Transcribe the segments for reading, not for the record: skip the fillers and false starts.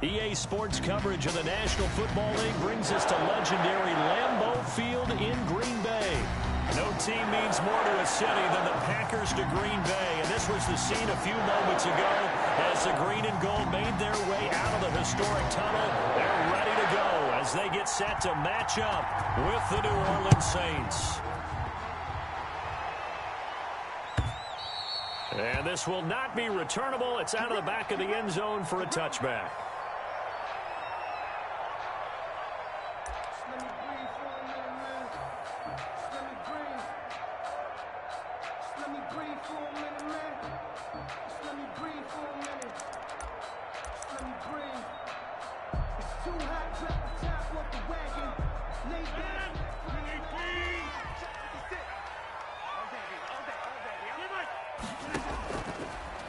EA Sports coverage of the National Football League brings us to legendary Lambeau Field in Green Bay. No team means more to a city than the Packers to Green Bay, and this was the scene a few moments ago as the green and gold made their way out of the historic tunnel. They're ready to go as they get set to match up with the New Orleans Saints. And this will not be returnable. It's out of the back of the end zone for a touchback.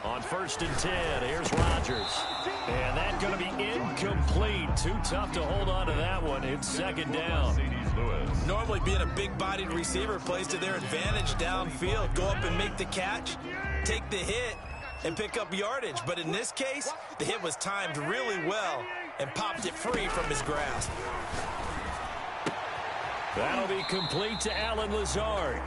On 1st and 10, here's Rodgers. And that's going to be incomplete. Too tough to hold on to that one. It's 2nd down. Normally being a big-bodied receiver plays to their advantage downfield. Go up and make the catch, take the hit, and pick up yardage. But in this case, the hit was timed really well and popped it free from his grasp. That'll be complete to Allen Lazard.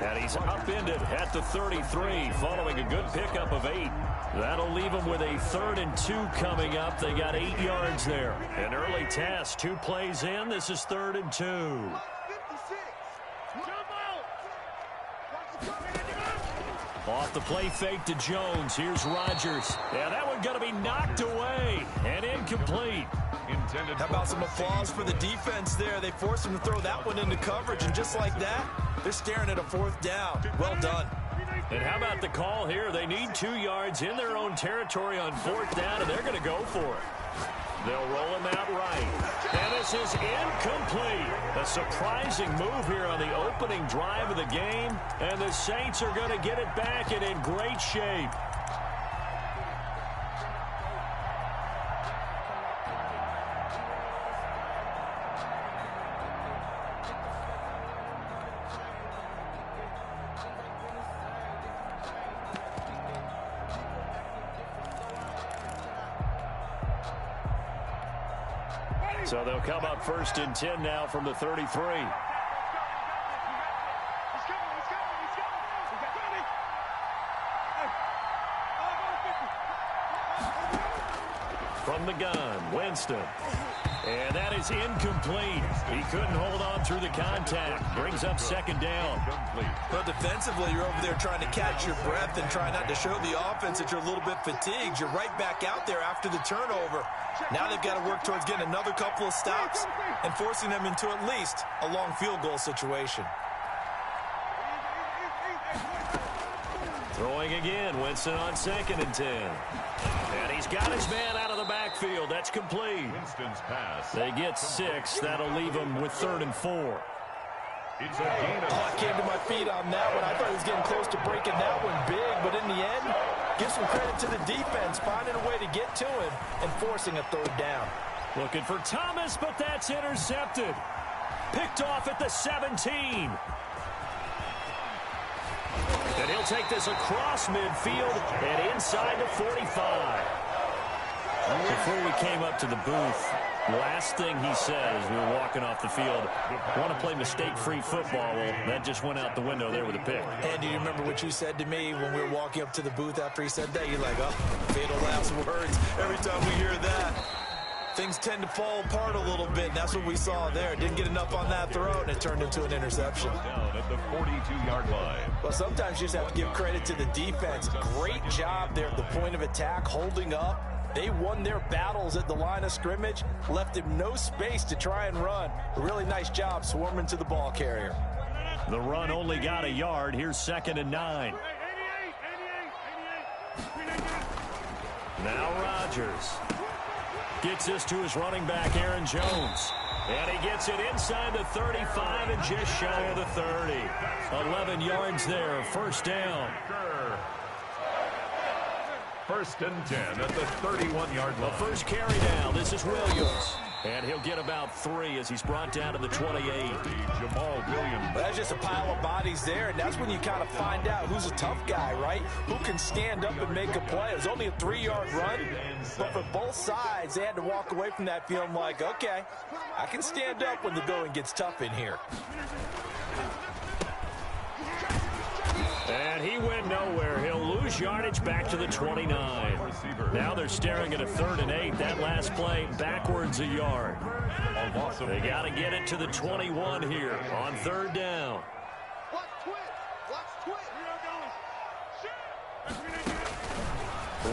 And he's upended at the 33 following a good pickup of 8. That'll leave him with a 3rd and 2 coming up. They got 8 yards there. An early test, 2 plays in. This is 3rd and 2. Off the play fake to Jones. Here's Rodgers. Yeah, that one going to be knocked away and incomplete. How about some applause for the defense there? They forced him to throw that one into coverage, and just like that, they're staring at a 4th down. Well done. And how about the call here? They need 2 yards in their own territory on 4th down, and they're going to go for it. They'll roll him out right. And this is incomplete. A surprising move here on the opening drive of the game, and the Saints are going to get it back and in great shape. So they'll come up 1st and 10 now from the 33. From the gun, Winston. And that is incomplete. He couldn't hold on through the contact. Brings up 2nd down. But defensively, you're over there trying to catch your breath and try not to show the offense that you're a little bit fatigued. You're right back out there after the turnover. Now they've got to work towards getting another couple of stops and forcing them into at least a long field goal situation. Throwing again, Winston on 2nd and 10. And he's got his man out of the backfield. That's complete. Winston's pass. They get 6. That'll leave them with 3rd and 4. It's a gain of I came to my feet on that one. I thought he was getting close to breaking that one big, but in the end, give some credit to the defense, finding a way to get to him and forcing a 3rd down. Looking for Thomas, but that's intercepted. Picked off at the 17. And he'll take this across midfield and inside the 45. Before we came up to the booth, last thing he said as we were walking off the field, want to play mistake-free football. Well, that just went out the window there with a pick. And do you remember what you said to me when we were walking up to the booth after he said that? You're like, oh, fatal last words. Every time we hear that, things tend to fall apart a little bit, and that's what we saw there. Didn't get enough on that throw, and it turned into an interception. down at the 42-yard line. Well, sometimes you just have to give credit to the defense. Great job there at the point of attack, holding up. They won their battles at the line of scrimmage, left him no space to try and run. A really nice job swarming to the ball carrier. The run only got a yard. Here's 2nd and 9. Now Rodgers gets this to his running back, Aaron Jones. And he gets it inside the 35 and just shy of the 30. 11 yards there, 1st down. 1st and 10 at the 31-yard line. The first carry down. This is Williams. And he'll get about 3 as he's brought down to the 28. Jamal Williams. That's just a pile of bodies there, and that's when you kind of find out who's a tough guy, right? Who can stand up and make a play. It was only a 3-yard run, but for both sides, they had to walk away from that feeling like, okay, I can stand up when the going gets tough in here. And he went nowhere. He'll lose yardage back to the 29. Now they're staring at a 3rd and 8. That last play backwards a yard. They got to get it to the 21 here on 3rd down.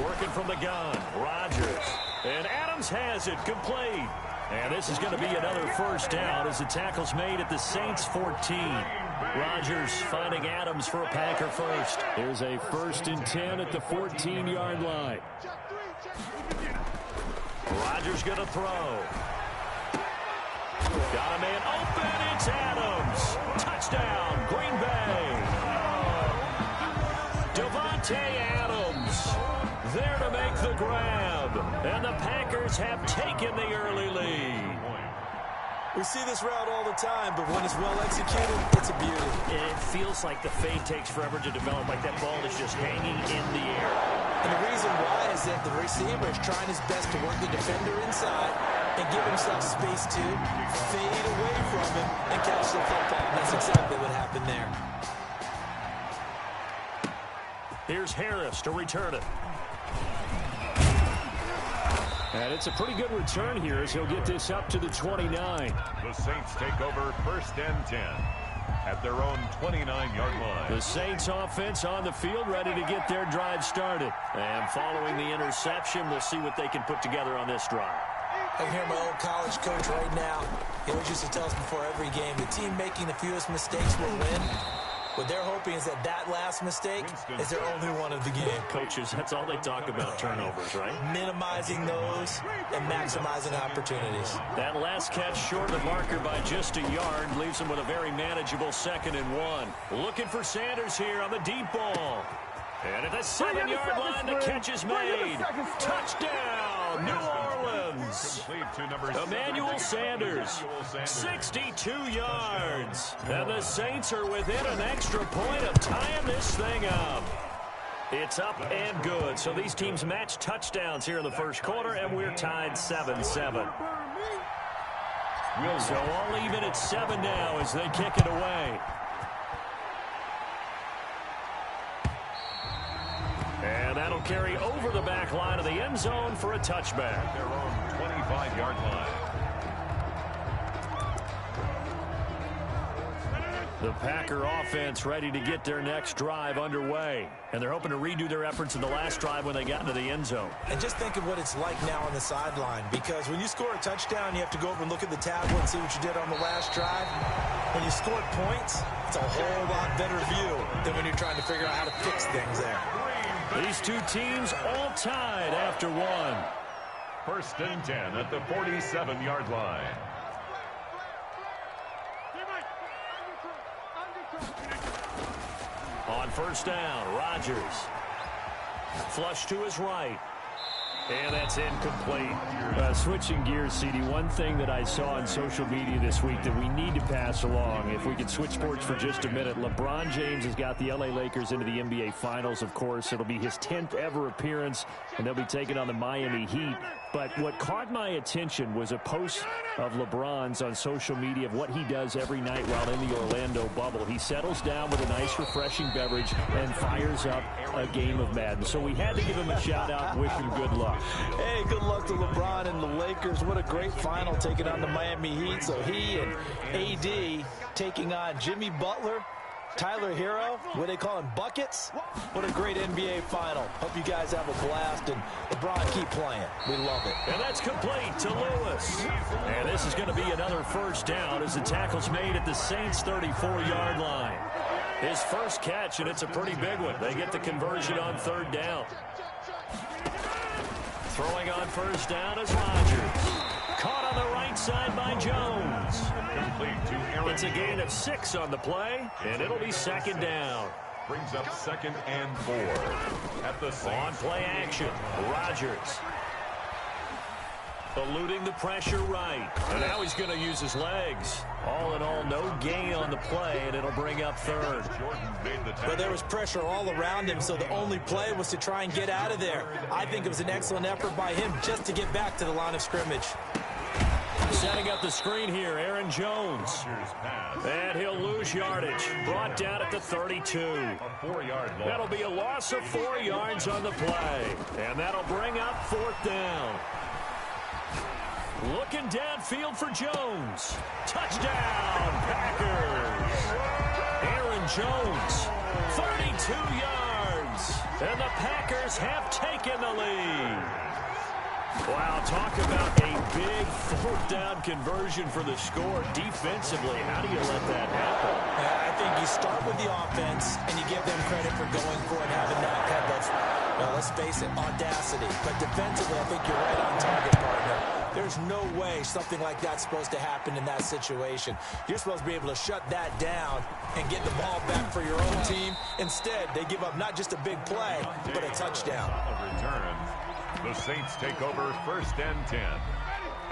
Working from the gun, Rodgers. And Adams has it, complete. And this is going to be another 1st down as the tackle's made at the Saints 14. Rodgers finding Adams for a Packer first. Here's a 1st and 10 at the 14-yard line. Rodgers going to throw. Got a man open. It's Adams. Touchdown, Green Bay. Davante Adams there to make the grab. And the Packers have taken the early lead. We see this route all the time, but when it's well executed, it's a beauty. It feels like the fade takes forever to develop, like that ball is just hanging in the air. And the reason why is that the receiver is trying his best to work the defender inside and give himself space to fade away from him and catch the football. And that's exactly what happened there. Here's Harris to return it. And it's a pretty good return here as he'll get this up to the 29. The Saints take over 1st and 10 at their own 29-yard line. The Saints offense on the field ready to get their drive started. And following the interception, we'll see what they can put together on this drive. I can hear my old college coach right now. He always used to tell us before every game, the team making the fewest mistakes will win. What they're hoping is that last mistake is their only one of the game. Coaches, that's all they talk about, turnovers, right? Minimizing those and maximizing opportunities. That last catch short of the marker by just a yard leaves them with a very manageable 2nd and 1. Looking for Sanders here on the deep ball. And at the 7-yard line, the catch is made. Touchdown, New Orleans. Emmanuel Sanders, 62 yards. And the Saints are within an extra point of tying this thing up. It's up and good. So these teams match touchdowns here in the 1st quarter, and we're tied 7-7. So all even at 7 now as they kick it away. And that'll carry over the back line of the end zone for a touchback. Their own 25-yard line. The Packer offense ready to get their next drive underway. And they're hoping to redo their efforts in the last drive when they got into the end zone. And just think of what it's like now on the sideline. Because when you score a touchdown, you have to go over and look at the tablet and see what you did on the last drive. When you scored points, it's a whole lot better view than when you're trying to figure out how to fix things there. These two teams all tied after 1. 1st and 10 at the 47-yard line. On 1st down, Rodgers. Flush to his right. And that's incomplete. Switching gears, CD, one thing that I saw on social media this week that we need to pass along, if we could switch sports for just a minute, LeBron James has got the LA Lakers into the NBA Finals, of course. It'll be his 10th ever appearance, and they'll be taking on the Miami Heat. But what caught my attention was a post of LeBron's on social media of what he does every night while in the Orlando bubble. He settles down with a nice, refreshing beverage and fires up a game of Madden. So we had to give him a shout-out and wish him good luck. Hey, good luck to LeBron and the Lakers. What a great final taking on the Miami Heat. So he and AD taking on Jimmy Butler, Tyler Hero, what they call him, buckets. What a great NBA final. Hope you guys have a blast, and LeBron, keep playing. We love it. And that's complete to Lewis. And this is going to be another 1st down as the tackle's made at the Saints' 34-yard line. His first catch, and it's a pretty big one. They get the conversion on 3rd down. Throwing on 1st down is Rodgers. Caught on the right side by Jones. Complete to Aaron. It's a gain of 6 on the play, and it'll be 2nd down. Brings up 2nd and 4 at the Saints. On play action, Rodgers. Eluding the pressure right. And now he's going to use his legs. All in all, no gain on the play, and it'll bring up third. But there was pressure all around him, so the only play was to try and get out of there. I think it was an excellent effort by him just to get back to the line of scrimmage. Setting up the screen here, Aaron Jones. And he'll lose yardage. Brought down at the 32. That'll be a loss of 4 yards on the play. And that'll bring up 4th down. Looking downfield for Jones. Touchdown, Packers. Aaron Jones, 32 yards. And the Packers have taken the lead. Wow, talk about a big 4th down conversion for the score. Defensively, how do you let that happen? I think you start with the offense, and you give them credit for going for it, having that type of, well, let's face it, audacity. But defensively, I think you're right on target, partner. There's no way something like that's supposed to happen in that situation. You're supposed to be able to shut that down and get the ball back for your own team. Instead, they give up not just a big play, but a touchdown. The Saints take over 1st and 10.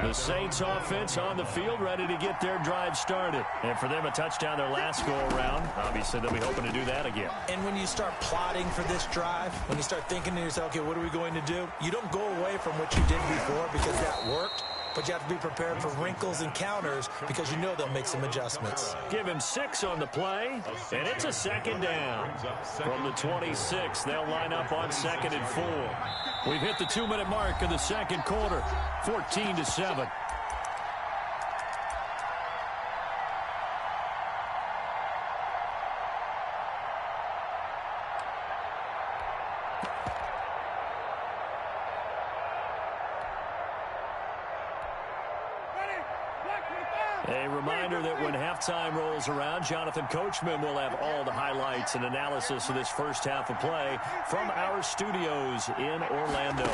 The Saints offense on the field, ready to get their drive started. And for them, a touchdown their last go-around. Obviously, they'll be hoping to do that again. And when you start plotting for this drive, when you start thinking to yourself, okay, what are we going to do? You don't go away from what you did before because that worked. But you have to be prepared for wrinkles and counters because you know they'll make some adjustments. Give him 6 on the play, and it's a 2nd down. From the 26, they'll line up on 2nd and 4. We've hit the 2-minute mark of the 2nd quarter, 14-7. A reminder that when halftime rolls around, Jonathan Coachman will have all the highlights and analysis of this first half of play from our studios in Orlando.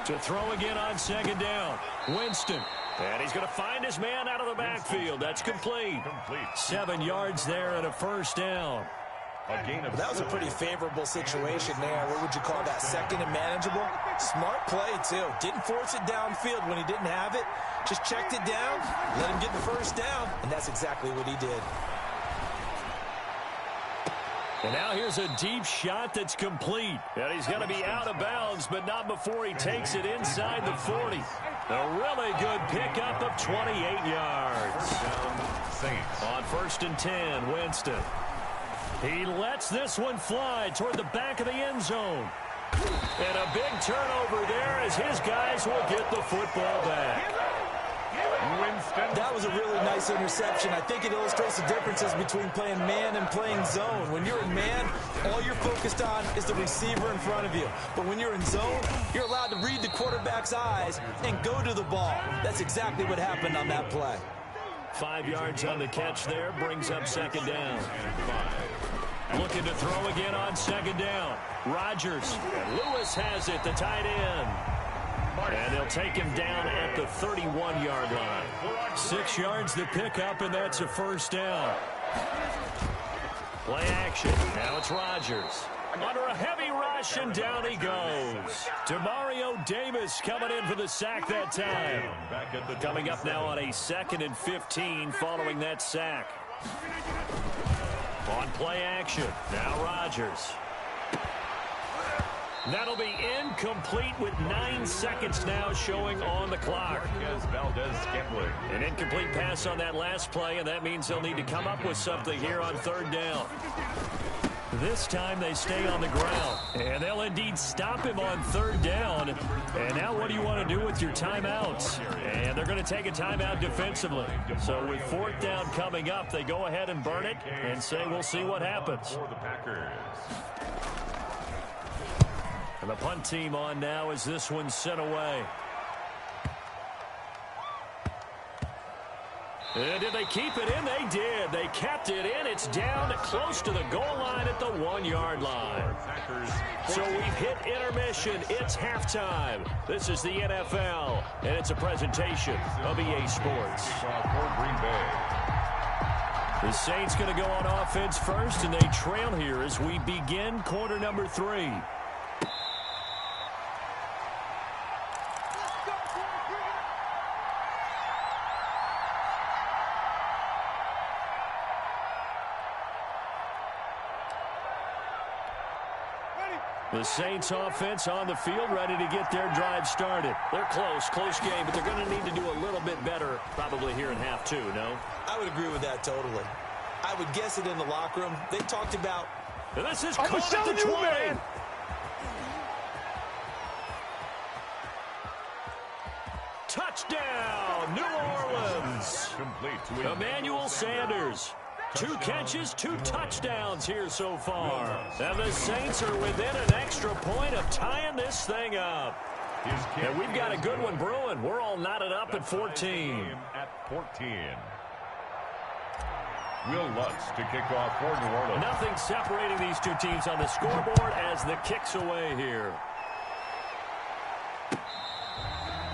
To throw again on 2nd down, Winston. And he's going to find his man out of the backfield. That's complete. 7 yards there and a 1st down. That was a pretty favorable situation there. What would you call that? 2nd and manageable? Smart play, too. Didn't force it downfield when he didn't have it. Just checked it down, let him get the 1st down, and that's exactly what he did. And now here's a deep shot that's complete. And he's going to be out of bounds, but not before he takes it inside the 40. A really good pickup of 28 yards. On 1st and 10, Winston. He lets this one fly toward the back of the end zone. And a big turnover there as his guys will get the football back. Winston. That was a really nice interception. I think it illustrates the differences between playing man and playing zone. When you're in man, all you're focused on is the receiver in front of you. But when you're in zone, you're allowed to read the quarterback's eyes and go to the ball. That's exactly what happened on that play. 5 yards on the catch there, brings up 2nd down. Looking to throw again on 2nd down. Rodgers. And Lewis has it, the tight end. And they'll take him down at the 31-yard line. 6 yards the pickup, and that's a 1st down. Play action. Now it's Rodgers. Under a heavy rush, and down he goes. Demario Davis coming in for the sack that time. Coming up now on a 2nd and 15 following that sack. On play action, now Rodgers. That'll be incomplete with 9 seconds now showing on the clock. An incomplete pass on that last play, and that means they'll need to come up with something here on 3rd down. This time they stay on the ground, and they'll indeed stop him on 3rd down. And now what do you want to do with your timeouts? And they're going to take a timeout defensively. So with 4th down coming up, they go ahead and burn it and say we'll see what happens. And the punt team on now as this one's sent away. And did they keep it in? They did. They kept it in. It's down close to the goal line at the 1-yard line. So we've hit intermission. It's halftime. This is the NFL, and it's a presentation of EA Sports. The Saints going to go on offense first, and they trail here as we begin quarter number 3. The Saints offense on the field, ready to get their drive started. They're close game, but they're going to need to do a little bit better probably here in half two, no? I would agree with that totally. I would guess it in the locker room. They talked about... And this is caught at the 20. Man. Touchdown, New Orleans. Emmanuel Sanders. 2 catches, 2 touchdowns here so far. And the Saints are within an extra point of tying this thing up. And we've got a good one brewing. We're all knotted up at 14. Will Lutz to kick off for New Orleans. Nothing separating these two teams on the scoreboard as the kick's away here.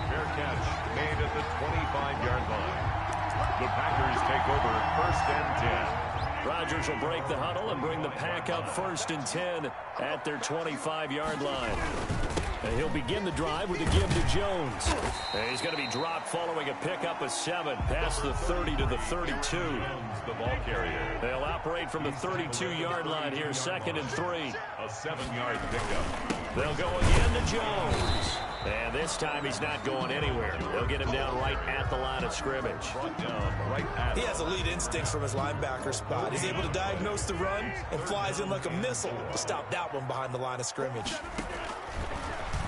Fair catch made at the 25-yard line. The Packers take over 1st and 10. Rodgers will break the huddle and bring the pack up 1st and 10 at their 25-yard line. And he'll begin the drive with a give to Jones. And he's going to be dropped following a pickup of 7 past the 30 to the 32. Jones, the ball carrier. They'll operate from the 32-yard line here, 2nd and 3. A 7-yard pickup. They'll go again to Jones. And this time he's not going anywhere. They'll get him down right at the line of scrimmage. He has elite instincts from his linebacker spot. He's able to diagnose the run and flies in like a missile to stop that one behind the line of scrimmage.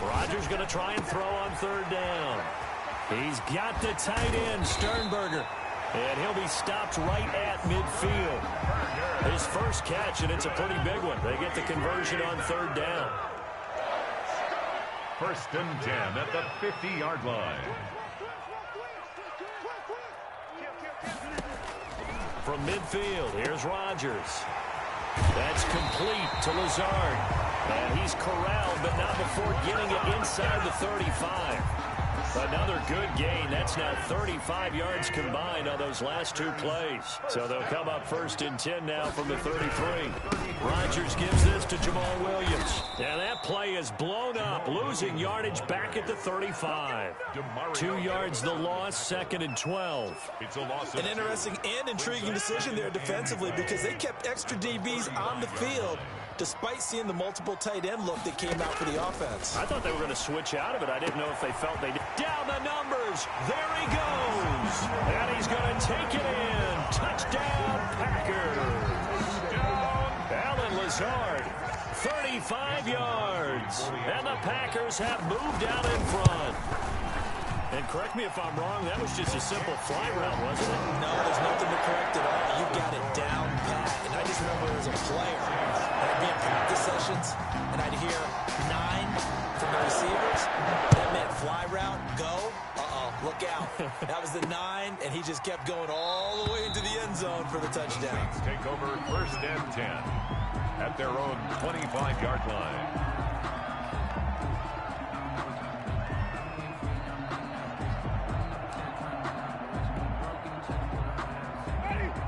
Rodgers going to try and throw on 3rd down. He's got the tight end, Sternberger. And he'll be stopped right at midfield. His first catch, and it's a pretty big one. They get the conversion on 3rd down. 1st and 10 at the 50-yard line. From midfield, here's Rodgers. That's complete to Lazard. And he's corralled, but not before getting it inside the 35. Another good gain. That's now 35 yards combined on those last 2 plays. So they'll come up 1st and 10 now from the 33. Rodgers gives this to Jamal Williams. And that play is blown up, losing yardage back at the 35. 2 yards the loss, 2nd and 12. It's a loss. An interesting and intriguing decision there defensively because they kept extra DBs on the field despite seeing the multiple tight end look that came out for the offense. I thought they were going to switch out of it. I didn't know if they felt they did. Down the numbers. There he goes. And he's going to take it in. Touchdown, Packers. Allen Lazard, 35 yards. And the Packers have moved out in front. And correct me if I'm wrong, that was just a simple fly route, wasn't it? No, there's nothing to correct at all. You got it down pat. And I just remember as a player, I'd be in practice sessions, and I'd hear 9 from the receivers. That meant fly route, go. Look out. That was the 9, and he just kept going all the way into the end zone for the touchdown. Saints take over 1st and 10 at their own 25-yard line.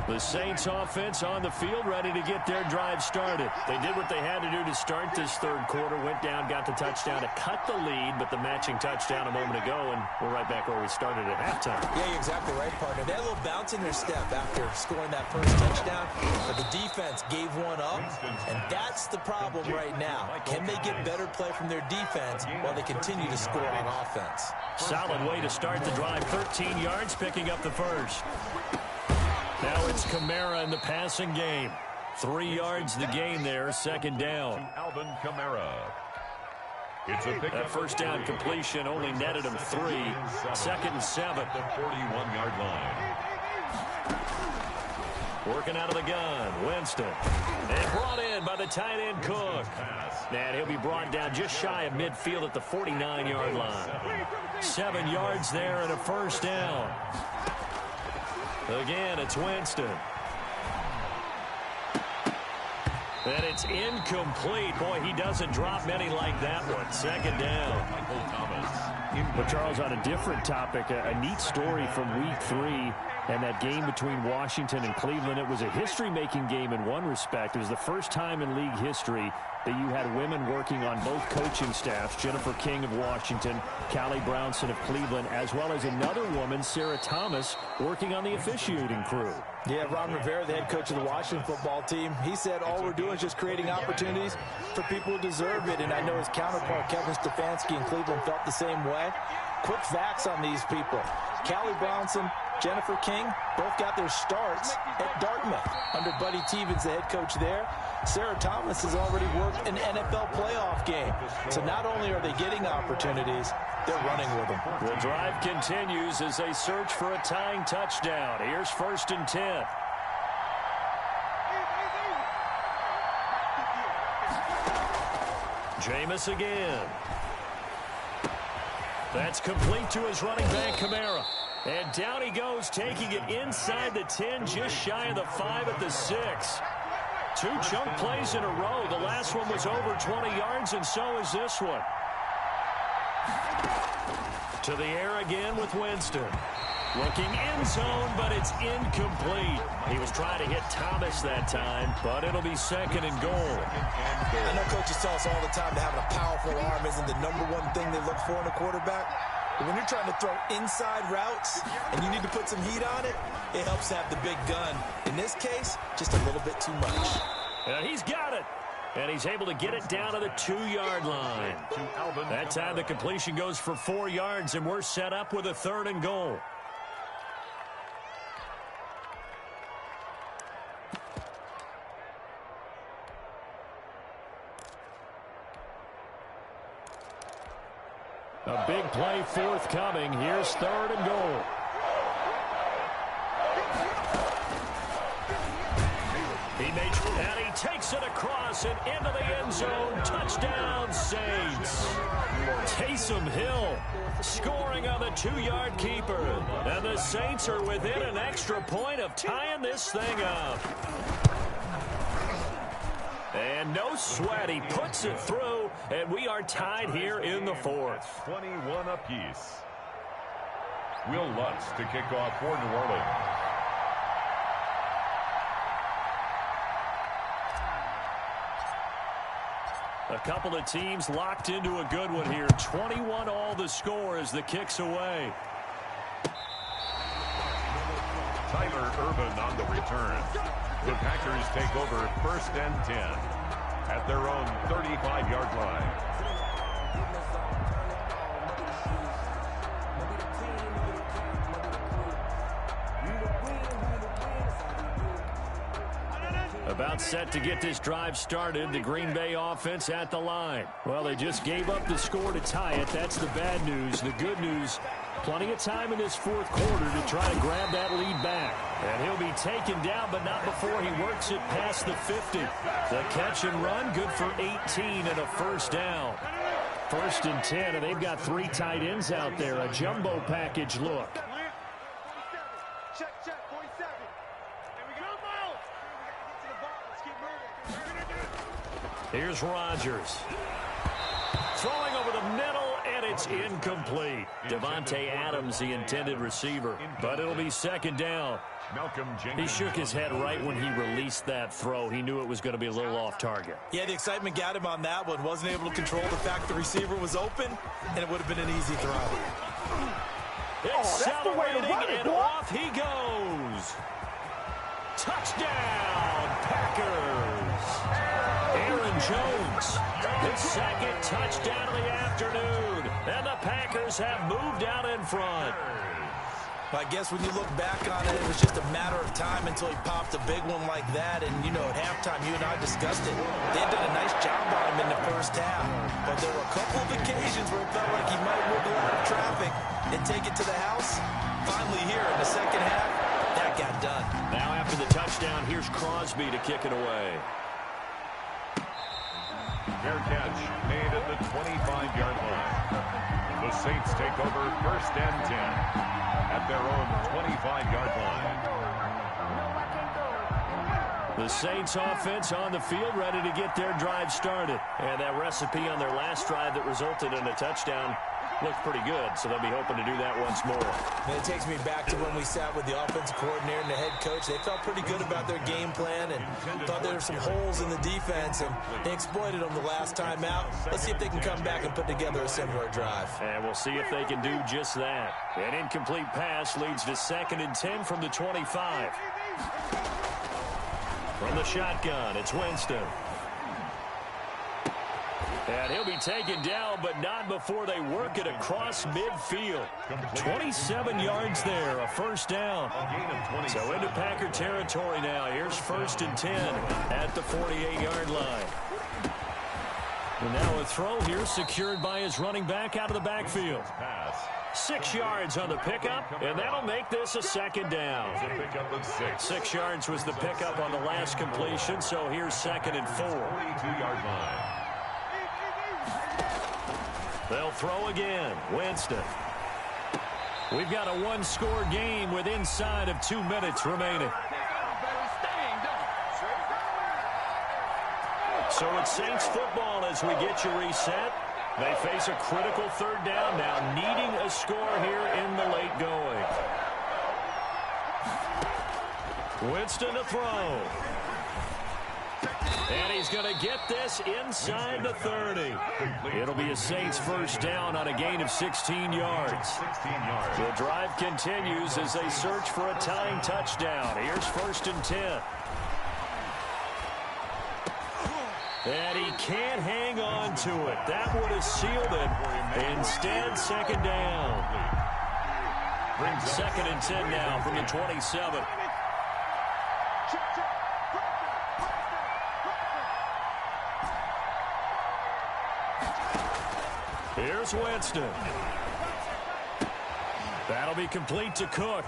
The Saints offense on the field ready to get their drive started. They did what they had to do to start this 3rd quarter, went down, got the touchdown to cut the lead, but the matching touchdown a moment ago, and we're right back where we started at halftime. Yeah, you're exactly right, partner. They had a little bounce in their step after scoring that first touchdown, but the defense gave one up, and that's the problem right now. Can they get better play from their defense while they continue to score on offense? Solid way to start the drive, 13 yards, picking up the first. Now it's Kamara in the passing game. 3 yards the gain there, 2nd down. Alvin Kamara. It's a that first down completion only netted him 3. 2nd and 7. The 41-yard line. Working out of the gun, Winston. And brought in by the tight end Cook. And he'll be brought down just shy of midfield at the 49-yard line. 7 yards there and a first down. Again, it's Winston. And it's incomplete. Boy, he doesn't drop many like that one. 2nd down. But, Charles, on a different topic, a neat story from Week 3 and that game between Washington and Cleveland. It was a history-making game in one respect. It was the first time in league history that you had women working on both coaching staffs, Jennifer King of Washington, Callie Brownson of Cleveland, as well as another woman, Sarah Thomas, working on the officiating crew. Yeah, Ron Rivera, the head coach of the Washington football team, he said all we're doing is just creating opportunities for people who deserve it. And I know his counterpart, Kevin Stefanski in Cleveland, felt the same way. Quick facts on these people. Callie Brownson, Jennifer King, both got their starts at Dartmouth under Buddy Tevens, the head coach there. Sarah Thomas has already worked an NFL playoff game. So not only are they getting opportunities, they're running with them. The drive continues as they search for a tying touchdown. Here's 1st and 10. Jameis again. That's complete to his running back, Kamara. And down he goes, taking it inside the 10, just shy of the 5 at the 6. 2 chunk plays in a row. The last one was over 20 yards, and so is this one. To the air again with Winston. Looking end zone, but it's incomplete. He was trying to hit Thomas that time, but it'll be 2nd and goal. I know coaches tell us all the time that having a powerful arm isn't the #1 thing they look for in a quarterback. But when you're trying to throw inside routes and you need to put some heat on it, it helps to have the big gun. In this case, just a little bit too much. And he's got it. And he's able to get it down to the 2-yard line. That time the completion goes for 4 yards, and we're set up with a 3rd and goal. A big play forthcoming. Here's 3rd and goal. And he takes it across and into the end zone. Touchdown, Saints. Taysom Hill scoring on the 2-yard keeper. And the Saints are within an extra point of tying this thing up. And no sweat. He puts it through, and we are tied here in the 4th. 21 apiece. Will Lutz to kick off for New Orleans. A couple of teams locked into a good one here. 21 all the score as the kick's away. Tyler Ervin on the return. The Packers take over 1st and 10 at their own 35-yard line. About set to get this drive started. The Green Bay offense at the line. Well, they just gave up the score to tie it. That's the bad news. The good news, plenty of time in this 4th quarter to try to grab that lead back. And he'll be taken down, but not before he works it past the 50. The catch and run, good for 18 and a 1st down. 1st and 10, and they've got 3 tight ends out there. A jumbo package look. Here's Rodgers. Throwing over the middle, and it's incomplete. Davante Adams, the intended receiver, but it'll be 2nd down. He shook his head right when he released that throw. He knew it was going to be a little off target. Yeah, the excitement got him on that one. Wasn't able to control the fact the receiver was open, and it would have been an easy throw. Accelerating, and off he goes. Touchdown, Packers. Aaron Jones, his 2nd touchdown of the afternoon. And the Packers have moved out in front. I guess when you look back on it, it was just a matter of time until he popped a big one like that. And, you know, at halftime, you and I discussed it. They had done a nice job on him in the 1st half. But there were a couple of occasions where it felt like he might wiggle out of traffic and take it to the house. Finally here in the 2nd half, that got done. Now after the touchdown, here's Crosby to kick it away. Fair catch made at the 25-yard line. The Saints take over 1st and 10 at their own 25-yard line. The Saints offense on the field ready to get their drive started. And that recipe on their last drive that resulted in a touchdown looked pretty good, so they'll be hoping to do that once more. And it takes me back to when we sat with the offensive coordinator and the head coach. They felt pretty good about their game plan and thought there were some holes in the defense, and they exploited them the last time out. Let's see if they can come back and put together a similar drive. And we'll see if they can do just that. An incomplete pass leads to 2nd and 10 from the 25. From the shotgun, it's Winston. And he'll be taken down, but not before they work it across midfield. 27 yards there, a first down. So into Packer territory now. Here's 1st and 10 at the 48-yard line. And now a throw here secured by his running back out of the backfield. 6 yards on the pickup, and that'll make this a 2nd down. 6 yards was the pickup on the last completion, so here's 2nd and 4. 42-yard line. They'll throw again. Winston. We've got a one-score game with inside of 2 minutes remaining. So it's Saints football as we get you reset. They face a critical 3rd down now, needing a score here in the late going. Winston to throw. And he's going to get this inside the 30. It'll be a Saints first down on a gain of 16 yards. The drive continues as they search for a tying touchdown. Here's 1st and 10. And he can't hang on to it. That would have sealed it. Instead, 2nd down. 2nd and 10 now from the 27. Here's Winston. That'll be complete to Cook.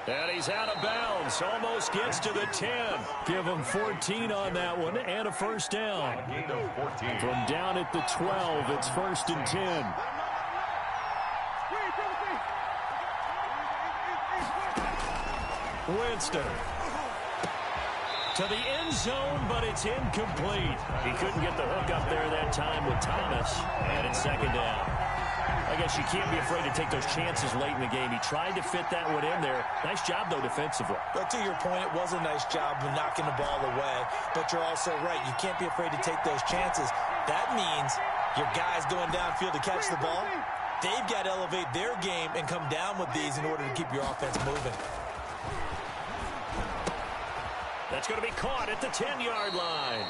And he's out of bounds. Almost gets to the 10. Give him 14 on that one and a first down. From down at the 12, it's 1st and 10. Winston. To the end zone, but it's incomplete. He couldn't get the hook up there that time with Thomas. And it's 2nd down. I guess you can't be afraid to take those chances late in the game. He tried to fit that one in there. Nice job, though, defensively. But to your point, it was a nice job of knocking the ball away. But you're also right. You can't be afraid to take those chances. That means your guys going downfield to catch the ball, they've got to elevate their game and come down with these in order to keep your offense moving. That's going to be caught at the 10-yard line.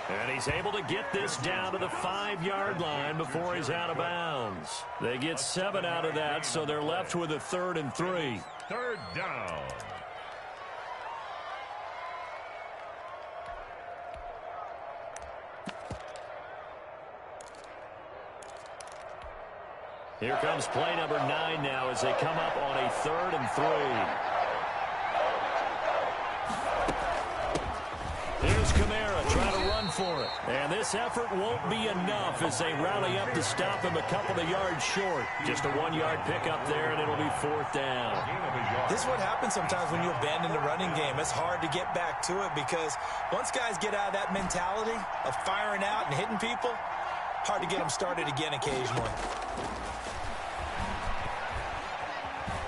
And he's able to get this down to the 5-yard line before he's out of bounds. They get 7 out of that, so they're left with a 3rd and 3. 3rd down. Here comes play number 9 now as they come up on a 3rd and 3. Here's Kamara trying to run for it. And this effort won't be enough as they rally up to stop him a couple of yards short. Just a 1-yard pickup there, and it'll be 4th down. This is what happens sometimes when you abandon the running game. It's hard to get back to it because once guys get out of that mentality of firing out and hitting people, hard to get them started again occasionally.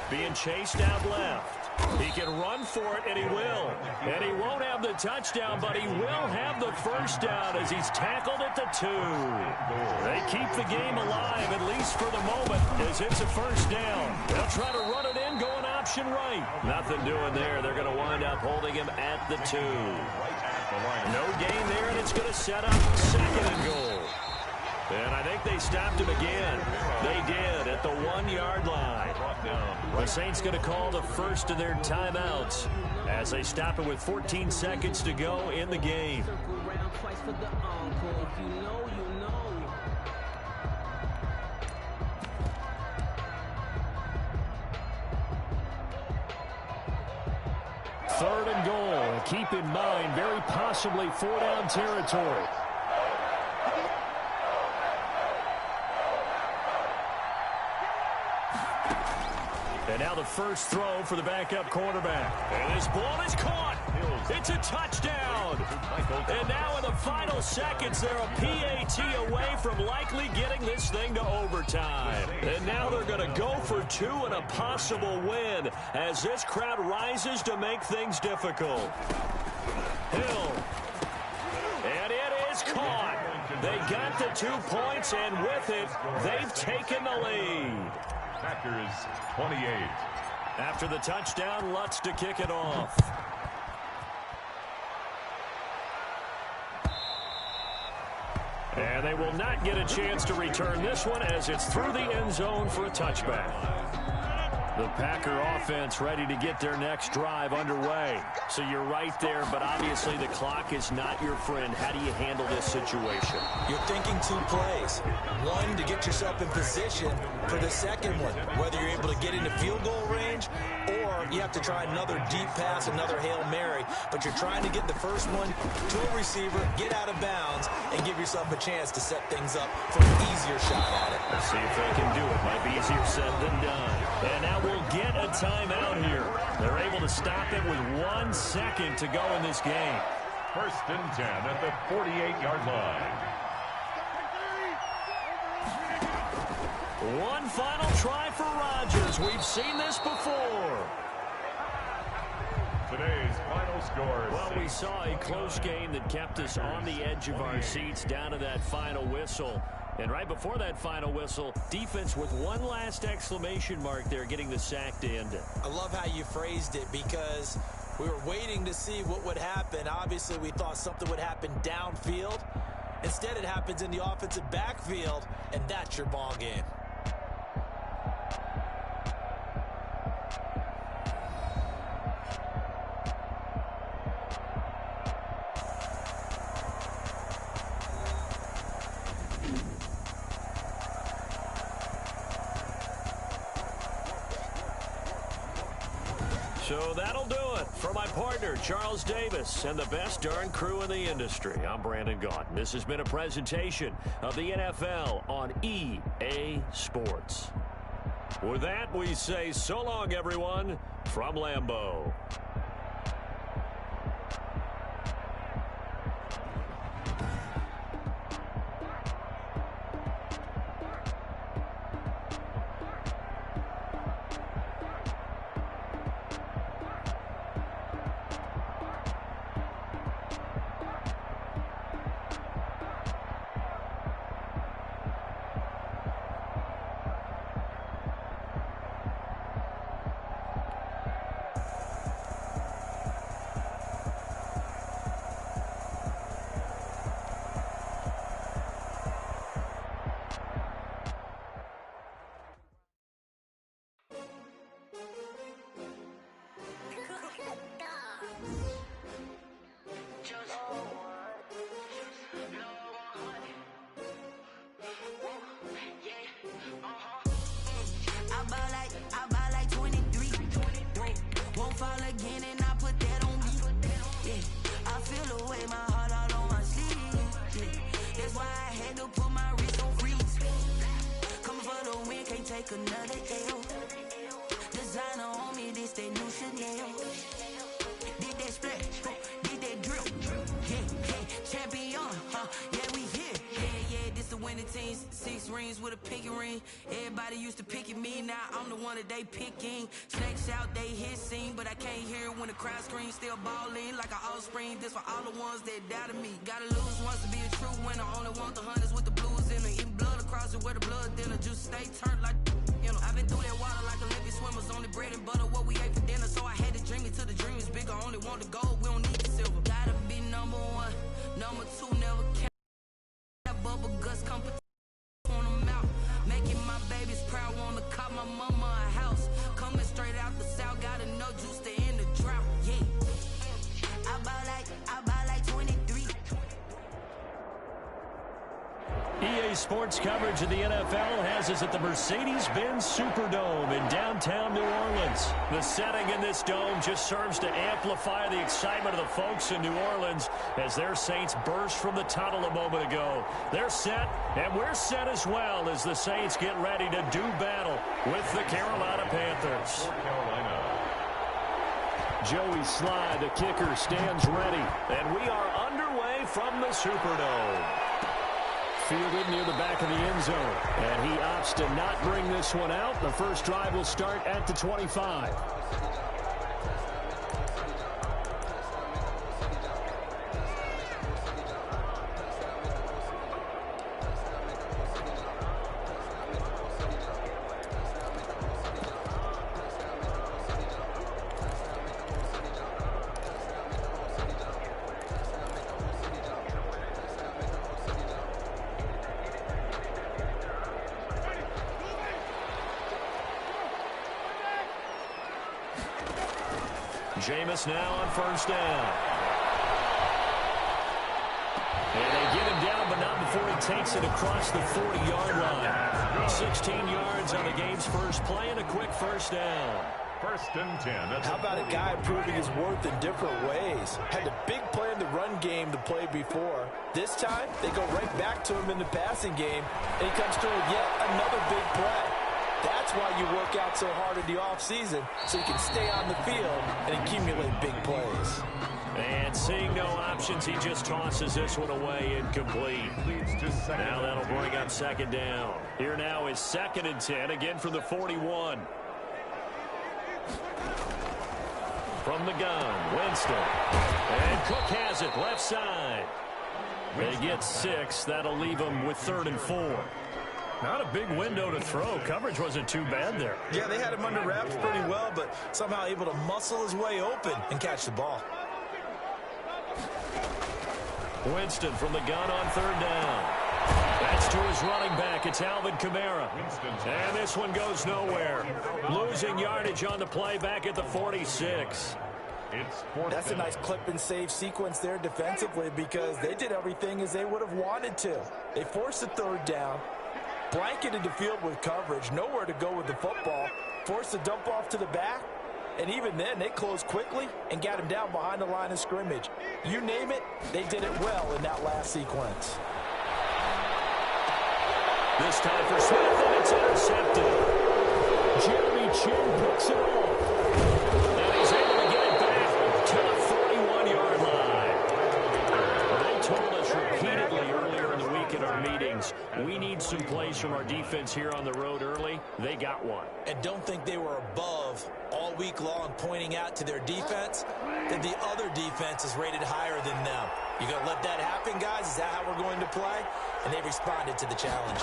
Being chased out left. He can run for it, and he will. And he won't have the touchdown, but he will have the first down as he's tackled at the 2. They keep the game alive, at least for the moment, as it's a first down. They'll try to run it in, going option right. Nothing doing there. They're going to wind up holding him at the 2. No gain there, and it's going to set up 2nd and goal. And I think they stopped him again. They did at the 1-yard line. The Saints going to call the first of their timeouts as they stop it with 14 seconds to go in the game. Third and goal. Keep in mind, very possibly 4-down territory. And now the first throw for the backup quarterback. And this ball is caught. It's a touchdown. And now in the final seconds, they're a PAT away from likely getting this thing to overtime. And now they're going to go for two and a possible win as this crowd rises to make things difficult. Hill. And it is caught. They got the 2 points, and with it, they've taken the lead. Packers 28. After the touchdown, Lutz to kick it off. And they will not get a chance to return this one as it's through the end zone for a touchback. The Packer offense ready to get their next drive underway. So you're right there, but obviously the clock is not your friend. How do you handle this situation? You're thinking 2 plays. One, to get yourself in position for the second one, whether you're able to get into field goal range or you have to try another deep pass, another Hail Mary. But you're trying to get the first one to a receiver, get out of bounds, and give yourself a chance to set things up for an easier shot at it. Let's see if they can do it. Might be easier said than done. And now we'll get a timeout here. They're able to stop it with 1 second to go in this game. First and 10 at the 48-yard line. One final try for Rodgers. We've seen this before. Today's final score. Well, we saw a close game that kept us on the edge of our seats down to that final whistle. And right before that final whistle, defense with one last exclamation mark there, getting the sack to end it. I love how you phrased it because we were waiting to see what would happen. Obviously, we thought something would happen downfield. Instead, it happens in the offensive backfield, and that's your ball game. So that'll do it for my partner, Charles Davis, and the best darn crew in the industry. I'm Brandon Gaudin. This has been a presentation of the NFL on EA Sports. With that, we say so long, everyone, from Lambeau. Another L. Designer on me, this that new Chanel. Did that splash, did that drip. Yeah, champion, yeah, we here. Yeah, this the winning team. 6 rings with a pinky ring. Everybody used to pick at me, now I'm the one that they picking. Snakes out, they hissing, but I can't hear when the crowd screams. Still balling like an offspring. This for all the ones that doubted me. Gotta lose once to be a true winner. Only want the hunters with the blues in it. Eating blood across it where the blood dinner. Just stay turned like. I've been through that water like Olympic swimmers. Only bread and butter, what we ate for dinner. So I had to dream it till the dream is bigger. Only want the gold, we don't need the silver. Gotta be number 1, number 2, never care. That bubble guts competition on them out. Making my babies proud, wanna call my mama a house. Coming straight out the south, gotta know juice to end the drought. Yeah, I buy like 23. EA sports coverage of the NFL has us at the Mercedes-Benz Superdome in downtown New Orleans. The setting in this dome just serves to amplify the excitement of the folks in New Orleans as their Saints burst from the tunnel a moment ago. They're set, and we're set as well as the Saints get ready to do battle with the Carolina Panthers. Joey Slye, the kicker, stands ready, and we are underway from the Superdome. Fielded near the back of the end zone, and he opts to not bring this one out. The first drive will start at the 25. Jameis now on first down. And they get him down, but not before he takes it across the 40-yard line. 16 yards on the game's first play and a quick first down. First and 10. How about a guy proving his worth in different ways? Had a big play in the run game to play before. This time, they go right back to him in the passing game, and he comes through with yet another big play. That's why you work out so hard in the offseason, so you can stay on the field and accumulate big plays. And seeing no options, he just tosses this one away incomplete. Now that'll bring up second down. Here now is second and 10, again from the 41. From the gun, Winston. And Cook has it, left side. They get 6. That'll leave them with 3rd and 4. Not a big window to throw. Coverage wasn't too bad there. Yeah, they had him under wraps pretty well, but somehow able to muscle his way open and catch the ball. Winston from the gun on 3rd down. That's to his running back. It's Alvin Kamara. And this one goes nowhere. Losing yardage on the play back at the 46. That's a nice clip and save sequence there defensively because they did everything as they would have wanted to. They forced the 3rd down, blanketed the field with coverage, nowhere to go with the football, forced the dump off to the back, and even then they closed quickly and got him down behind the line of scrimmage. You name it, they did it well in that last sequence. This time for Smith, and it's intercepted. Jeremy Chinn picks it off. And he's able to get it back to the 41-yard line. They told us repeatedly earlier in the week in our meetings, we need some plays from our defense here on the road early. They got one. And don't think they were above all week long pointing out to their defense that the other defense is rated higher than them. You going to let that happen, guys? Is that how we're going to play? And they responded to the challenge.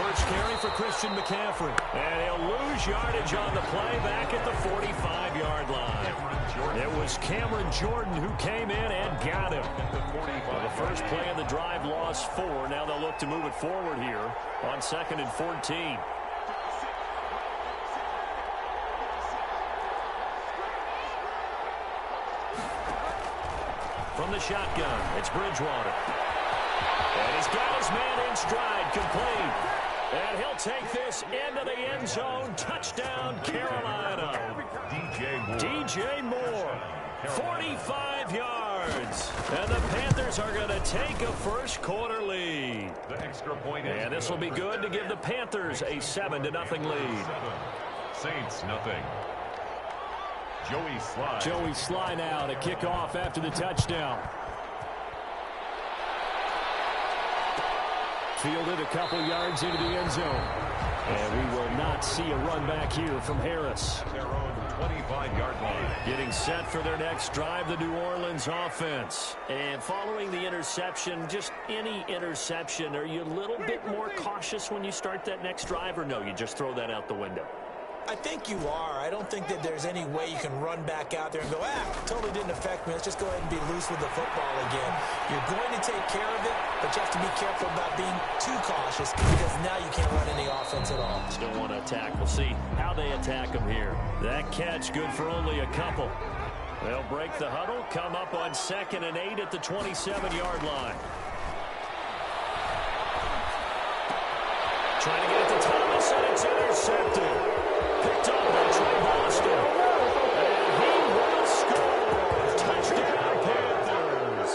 First carry for Christian McCaffrey. And he'll lose yardage on the play back at the 45-yard line. It was Cameron Jordan who came in and got him. Well, the first play of the drive lost 4. Now they'll look to move it forward here on 2nd and 14. From the shotgun, it's Bridgewater. And he's got his man in stride, complete. And he'll take this into the end zone. Touchdown, Carolina. DJ Moore, 45 yards. And the Panthers are going to take a first quarter lead. The extra point. And this will be good to give the Panthers a 7-0 lead. Saints nothing. Joey Slye. Joey Slye now to kick off after the touchdown. Fielded a couple yards into the end zone. And we will not see a run back here from Harris. Their own 25-yard line. Getting set for their next drive, the New Orleans offense. And following the interception, just any interception, are you a little bit more cautious when you start that next drive, or no, you just throw that out the window? I think you are. I don't think that there's any way you can run back out there and go, totally didn't affect me. Let's just go ahead and be loose with the football again. You're going to take care of it, but you have to be careful about being too cautious because now you can't run any offense at all. Still want to attack. We'll see how they attack them here. That catch good for only a couple. They'll break the huddle, come up on 2nd and 8 at the 27-yard line. Trying to get it to Thomas, and it's intercepted. Picked up by Trey Boston. And he will score. Touchdown, Panthers.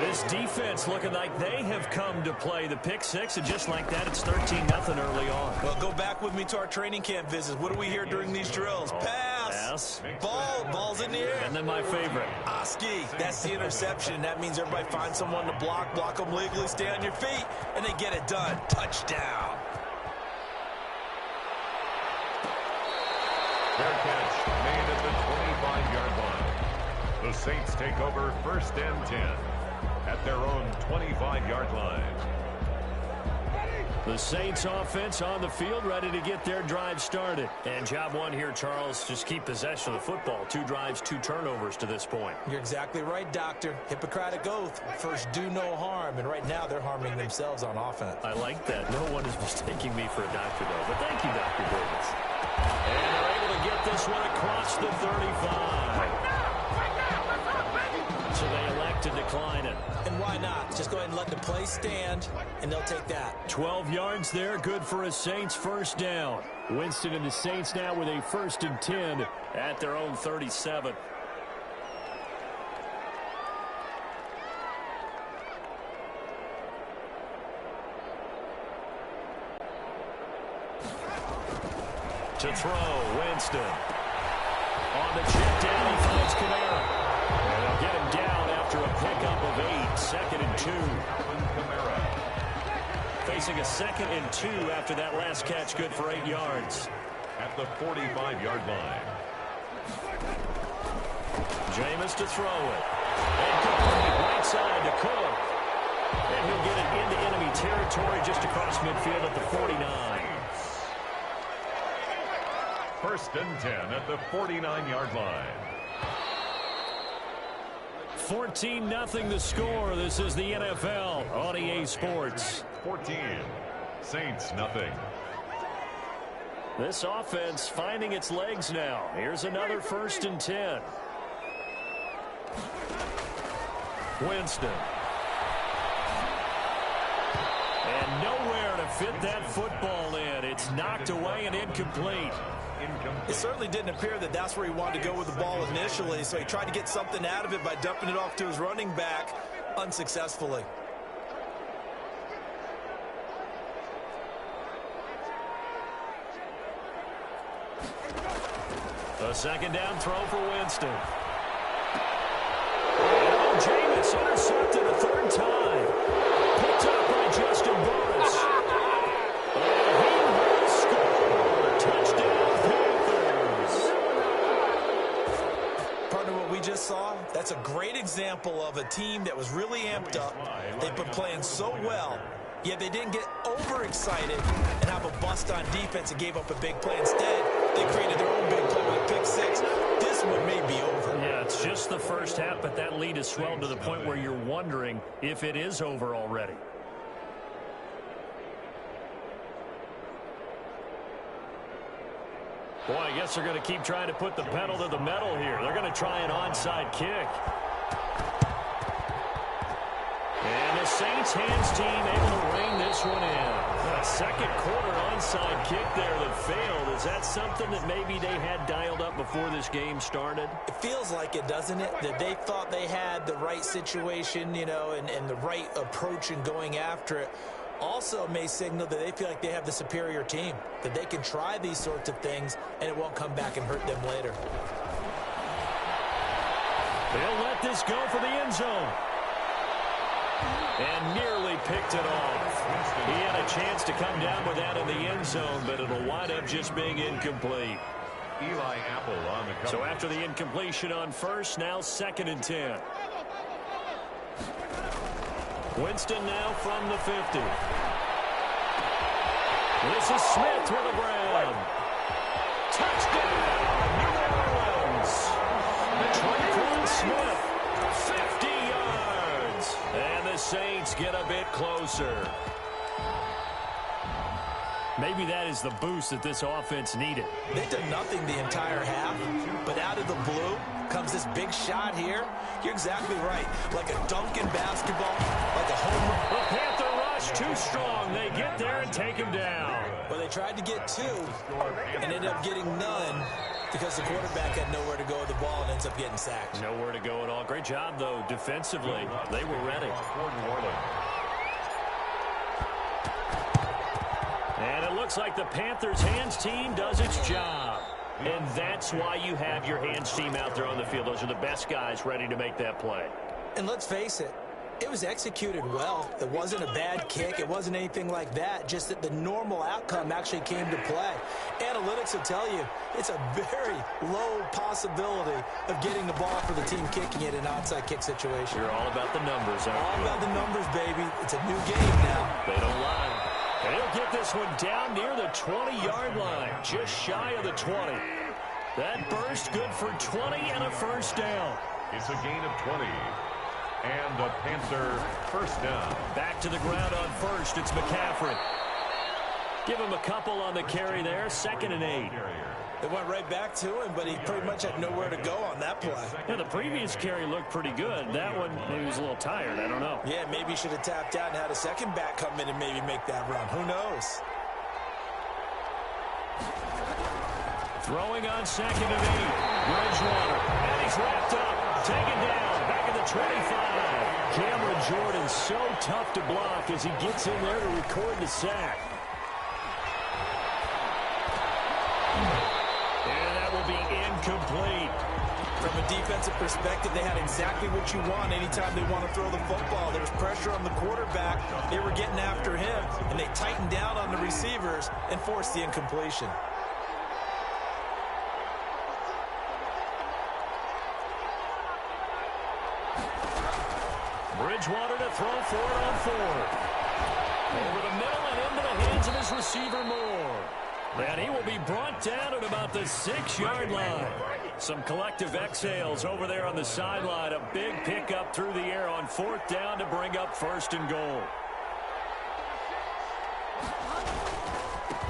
This defense looking like they have come to play the pick six, and just like that, it's 13-0 early on. Well, go back with me to our training camp visits. What do we hear during these drills? Pass. Ball's in the air. And then my favorite. Ski. That's the interception. That means everybody finds someone to block them legally, stay on your feet, and they get it done. Touchdown. Fair catch made at the 25-yard line. The Saints take over 1st and 10 at their own 25-yard line. The Saints offense on the field, ready to get their drive started. And job one here, Charles, just keep possession of the football. 2 drives, 2 turnovers to this point. You're exactly right, Doctor. Hippocratic oath. First, do no harm. And right now, they're harming themselves on offense. I like that. No one is mistaking me for a doctor, though. But thank you, Dr. Davis. And they're able to get this one across the 35. So they elect to decline it. And why not? Just go ahead and let the play stand, and they'll take that. 12 yards there, good for a Saints first down. Winston and the Saints now with a 1st and 10 at their own 37. To throw, Winston. On the check down, he finds Kamara. And they'll get him down after a pickup of 8, 2nd and 2. Facing a 2nd and 2 after that last catch, good for 8 yards. At the 45-yard line. Jameis to throw it. And complete right side to Cook. And he'll get it into enemy territory just across midfield at the 49. 1st and 10 at the 49-yard line. 14-0 the score. This is the NFL on EA Sports. 14. Saints nothing. This offense finding its legs now. Here's another 1st and 10. Winston. And nowhere to fit that football in. It's knocked away and incomplete. It certainly didn't appear that that's where he wanted to go with the ball initially, so he tried to get something out of it by dumping it off to his running back unsuccessfully. A 2nd down throw for Winston. And Jameis intercepted a 3rd time. Picked up by Justin Burris. And he will score. Touchdown, Panthers. Partner, what we just saw, that's a great example of a team that was really amped up. They've been playing so well, yet they didn't get overexcited and have a bust on defense and gave up a big play. Instead, they created their own big play with a pick 6. This one may be over. Yeah, it's just the first half, but that lead has swelled to the point where you're wondering if it is over already. Boy, I guess they're going to keep trying to put the pedal to the metal here. They're going to try an onside kick. And the Saints hands team able to rein this one in. A 2nd quarter onside kick there that failed. Is that something that maybe they had dialed up before this game started? It feels like it, doesn't it? That they thought they had the right situation, you know, and the right approach in going after it. Also may signal that they feel like they have the superior team, that they can try these sorts of things and it won't come back and hurt them later. They'll let this go for the end zone. And nearly picked it off. He had a chance to come down with that in the end zone, but it'll wind up just being incomplete. Eli Apple on the cover. So after the incompletion on 1st, now 2nd and 10. Winston now from the 50. This is Smith with a grab. Touchdown, New Orleans. Tre'Quan Smith, 50 yards. And the Saints get a bit closer. Maybe that is the boost that this offense needed. They did nothing the entire half, but out of the blue comes this big shot here. You're exactly right. Like a dunk in basketball, like a home run. The Panther rush Much too strong. They get there and take him down. Well, they tried to get 2 and ended up getting none because the quarterback had nowhere to go with the ball and ends up getting sacked. Nowhere to go at all. Great job, though, defensively. They were ready. And it looks like the Panthers' hands team does its job. And that's why you have your hands team out there on the field. Those are the best guys ready to make that play. And let's face it, it was executed well. It wasn't a bad kick. It wasn't anything like that. Just that the normal outcome actually came to play. Analytics will tell you it's a very low possibility of getting the ball for the team kicking it in an onside kick situation. You're all about the numbers, aren't you? All about the numbers, baby. It's a new game now. They don't lie. And he'll get this one down near the 20-yard line, just shy of the 20. That burst good for 20 and a first down. It's a gain of 20. And the Panther first down. Back to the ground on first. It's McCaffrey. Give him a couple on the carry there. 2nd and 8. They went right back to him, but he pretty much had nowhere to go on that play. Yeah, the previous carry looked pretty good. That one, maybe he was a little tired. I don't know. Yeah, maybe he should have tapped out and had a second back come in and maybe make that run. Who knows? Throwing on 2nd and 8. Bridgewater. And he's wrapped up. Taken down. Back at the 25. Cameron Jordan so tough to block as he gets in there to record the sack. And that will be incomplete. From a defensive perspective, they had exactly what you want anytime they want to throw the football. There was pressure on the quarterback. They were getting after him, and they tightened down on the receivers and forced the incompletion. Bridgewater to throw for it on 4th. Over the middle and into the hands of his receiver Moore. And he will be brought down at about the 6-yard line. Some collective exhales over there on the sideline. A big pickup through the air on 4th down to bring up 1st and goal.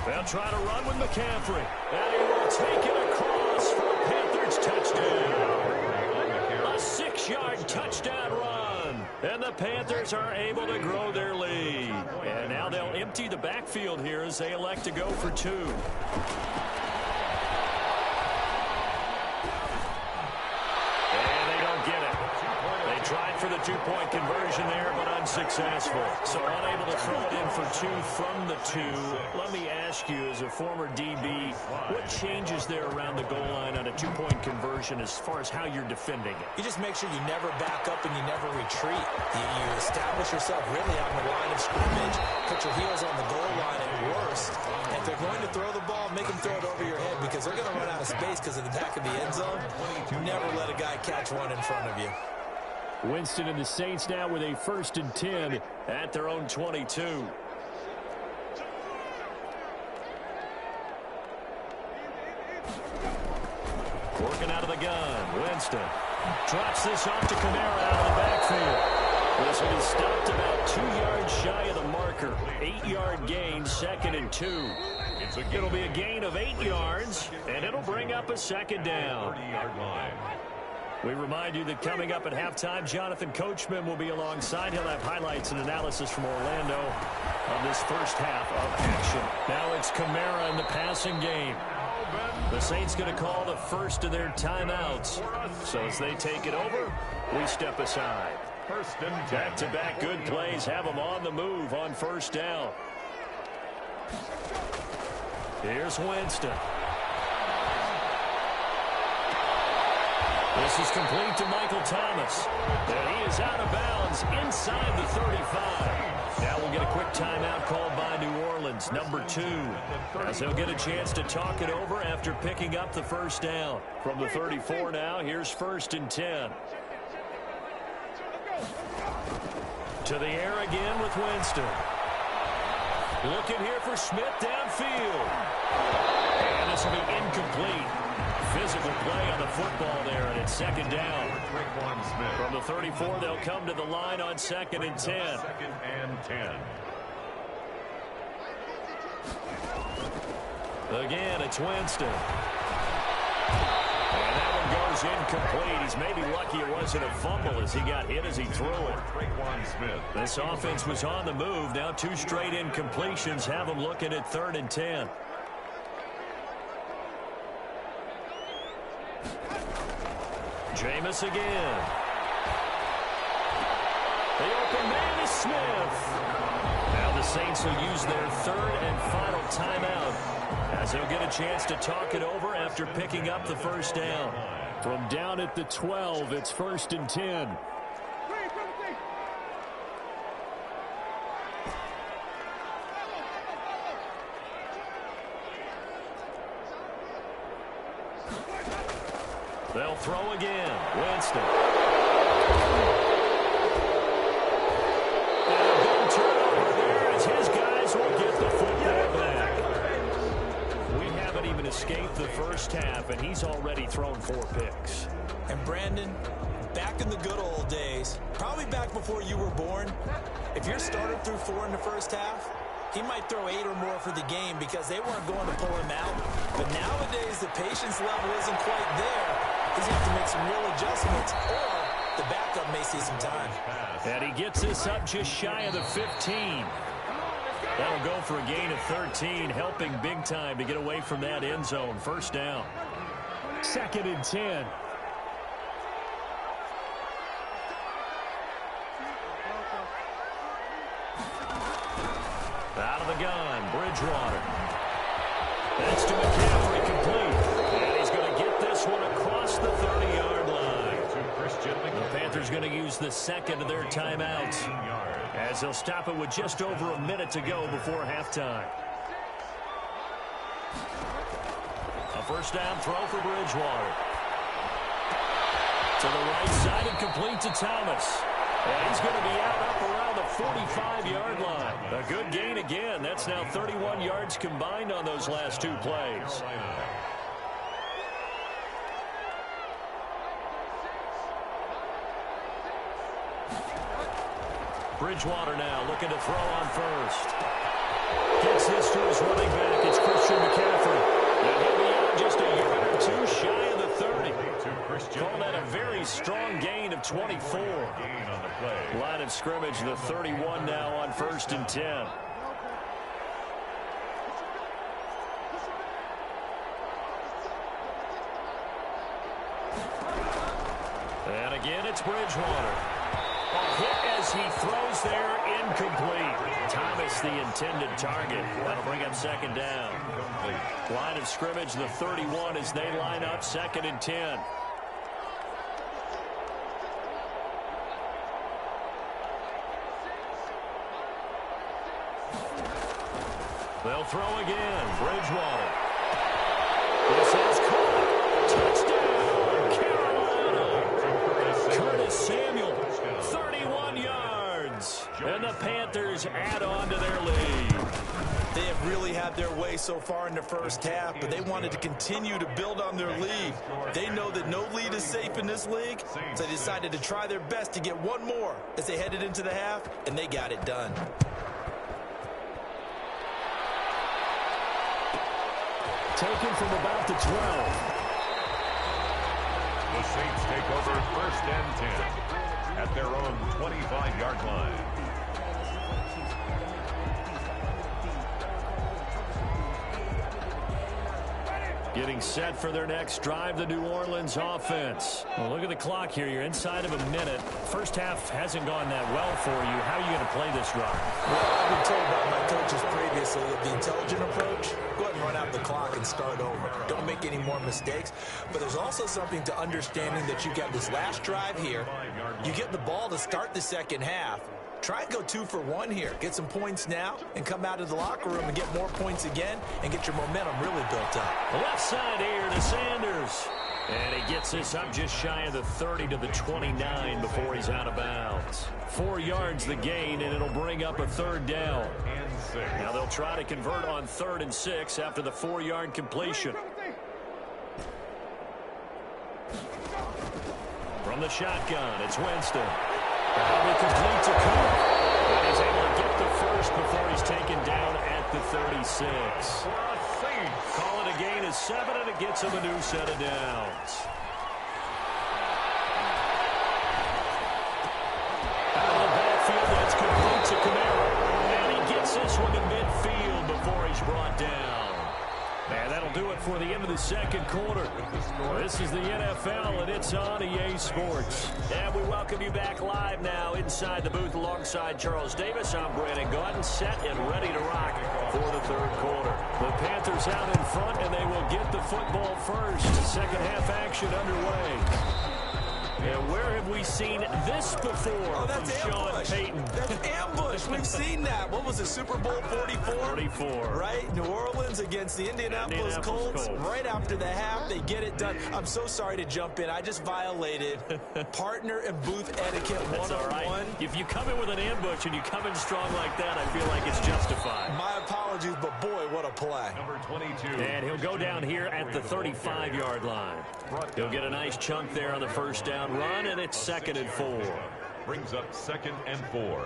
They'll try to run with McCaffrey. And he will take it across for a Panthers touchdown. A 6-yard touchdown run. And the Panthers are able to grow their lead. And now they'll empty the backfield here as they elect to go for 2. And they don't get it. They tried for the 2-point conversion there, but unsuccessful. So unable to throw it in for 2 from the 2. Let me ask you, as a former DB, what changes there around the goal line on a 2-point conversion as far as how you're defending it? You just make sure you never back up and you never retreat. You establish yourself really on the line of scrimmage, put your heels on the goal line at worst. And if they're going to throw the ball, make them throw it over your head because they're going to run out of space because of the back of the end zone. You never let a guy catch one in front of you. Winston and the Saints now with a 1st and 10 at their own 22. Working out of the gun. Winston drops this off to Kamara out of the backfield. This will be stopped about 2 yards shy of the marker. 8-yard gain, 2nd and 2. It'll be a gain of 8 yards, and it'll bring up a 2nd down. 30-yard line. We remind you that coming up at halftime, Jonathan Coachman will be alongside. He'll have highlights and analysis from Orlando on this first half of action. Now it's Kamara in the passing game. The Saints going to call the first of their timeouts. So as they take it over, we step aside. 1st and 10. Back-to-back good plays have them on the move on 1st down. Here's Winston. This is complete to Michael Thomas. And he is out of bounds inside the 35. Now we'll get a quick timeout called by New Orleans, number 2. As they'll get a chance to talk it over after picking up the 1st down. From the 34 now, here's 1st and 10. To the air again with Winston. Looking here for Smith downfield. And this will be incomplete. Physical play on the football there, and it's 2nd down. From the 34, they'll come to the line on 2nd and 10. 2nd and 10. Again, it's Winston. And that one goes goes incomplete. He's maybe lucky it wasn't a fumble as he got hit as he threw it. This offense was on the move. Now 2 straight incompletions have them looking at 3rd and 10. Jameis again. The open man is Smith. Now the Saints will use their 3rd and final timeout as they'll get a chance to talk it over after picking up the first down. From down at the 12, it's 1st and 10. They'll throw again. Winston. And a big turnover there as his guys will get the football back. We haven't even escaped the first half, and he's already thrown 4 picks. And Brandon, back in the good old days, probably back before you were born, if your starter threw 4 in the first half, he might throw 8 or more for the game because they weren't going to pull him out. But nowadays, the patience level isn't quite there. He's going to have to make some real adjustments, or the backup may see some time. And he gets this up just shy of the 15. That'll go for a gain of 13, helping big time to get away from that end zone. First down. 2nd and 10. Out of the gun, Bridgewater. That's to McCaffrey, complete. And he's going to get this one across the 30-yard line. The Panthers going to use the 2nd of their timeouts as they'll stop it with just over a minute to go before halftime. A first down throw for Bridgewater. To the right side and complete to Thomas. And he's going to be out up around the 45-yard line. A good gain again. That's now 31 yards combined on those last 2 plays. Bridgewater now looking to throw on first. Gets this to his running back. It's Christian McCaffrey. And he'll be out just a yard or 2 shy of the 30. Calling that a very strong gain of 24. Line of scrimmage, the 31 now on 1st and 10. And again, it's Bridgewater. A hit as he throws there, incomplete. Thomas, the intended target. That'll bring up 2nd down. Line of scrimmage, the 31 as they line up 2nd and 10. They'll throw again. Bridgewater. This is caught. Touchdown, Carolina. Curtis Samuel, 31 yards. And the Panthers add on to their lead. They have really had their way so far in the first half, but they wanted to continue to build on their lead. They know that no lead is safe in this league, so they decided to try their best to get one more as they headed into the half, and they got it done. Taken from about the 12. The Saints take over 1st and 10 at their own 25-yard line. Getting set for their next drive, the New Orleans offense. Well, look at the clock here. You're inside of a minute. First half hasn't gone that well for you. How are you going to play this drive? Well, I've been told by my coaches previously that the intelligent approach, go ahead and run out the clock and start over. Don't make any more mistakes. But there's also something to understanding that you got this last drive here. You get the ball to start the second half. Try and go 2 for 1 here. Get some points now and come out of the locker room and get more points again and get your momentum really built up. Left side here to Sanders. And he gets this up just shy of the 30 to the 29 before he's out of bounds. 4 yards the gain, and it'll bring up a 3rd down. Now they'll try to convert on 3rd and 6 after the 4-yard completion. From the shotgun, it's Winston. That'll be complete to Cook. And he's able to get the first before he's taken down at the 36. Call it a gain of 7, and it gets him a new set of downs. this one to midfield before he's brought down. And that'll do it for the end of the second quarter. This is the NFL, and it's on EA Sports. And we welcome you back live now inside the booth alongside Charles Davis. I'm Brandon Gaudin, set and ready to rock for the third quarter. The Panthers out in front, and they will get the football first. Second half action underway. And where have we seen this before from Sean Payton? That's ambush. We've seen that. What was it, Super Bowl 44? 44. Right? New Orleans against the Indianapolis Colts. Right after the half, they get it done. I'm so sorry to jump in. I just violated partner and booth etiquette 101. That's all right. If you come in with an ambush and you come in strong like that, I feel like it's justified. My apologies, but boy, what a play. Number 22. And he'll go down here at the 35-yard line. He'll get a nice chunk there on the first down run, and it's 2nd and 4. Brings up 2nd and 4.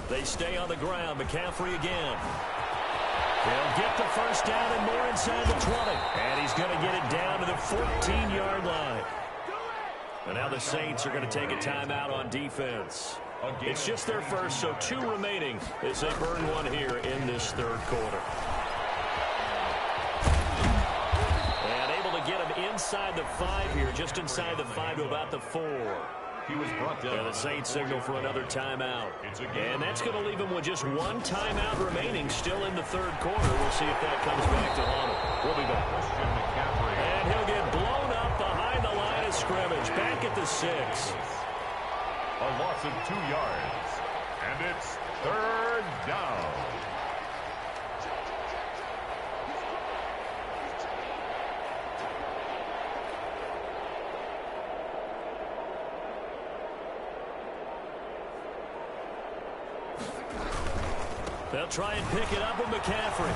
They stay on the ground. McCaffrey again. He'll get the first down and more inside the 20. And he's going to get it down to the 14-yard line. And now the Saints are going to take a timeout on defense. It's just their first, so 2 remaining as they burn one here in this third quarter. And able to get him inside the 5 here, just inside the 5 to about the 4. He was brought down. And the Saints signal for another timeout. And that's going to leave him with just 1 timeout remaining still in the third quarter. We'll see if that comes back to haunt him. We'll be back. And he'll get blown up behind the line of scrimmage. Back at the 6. A loss of 2 yards. And it's 3rd down. They'll try and pick it up with McCaffrey.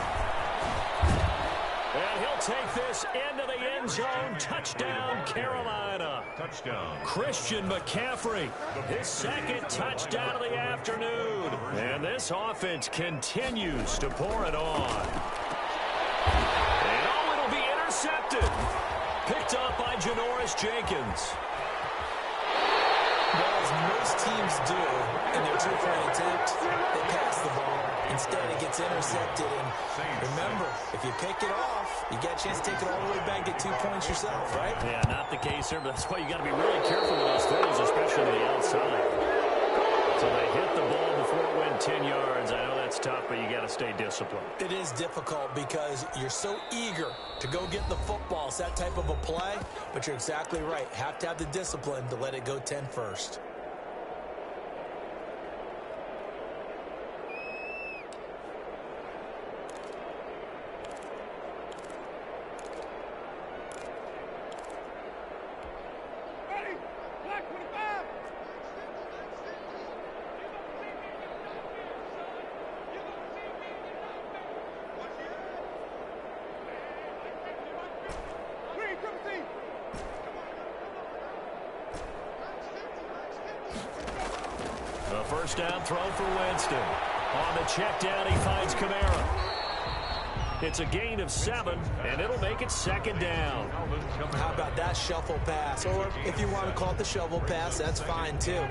And he'll take this into the end zone. Touchdown, Carolina. Touchdown. Christian McCaffrey, his 2nd touchdown of the afternoon. And this offense continues to pour it on. And oh, it'll be intercepted. Picked up by Janoris Jenkins. Well, as most teams do in their two-point attempt, they pass the ball. Instead, it gets intercepted. And remember, if you pick it off, you get a chance to take it all the way back, get 2 points yourself, right? Yeah, not the case here, but that's why you got to be really careful with those throws, especially to the outside. So they hit the ball before it went 10 yards. I know that's tough, but you got to stay disciplined. It is difficult because you're so eager to go get the football. It's that type of a play, but you're exactly right. Have to have the discipline to let it go 10 first. First down throw for Winston. On the check down, he finds Kamara. It's a gain of 7, and it'll make it 2nd down. How about that shuffle pass? Or if you want to call it the shovel pass, that's fine too.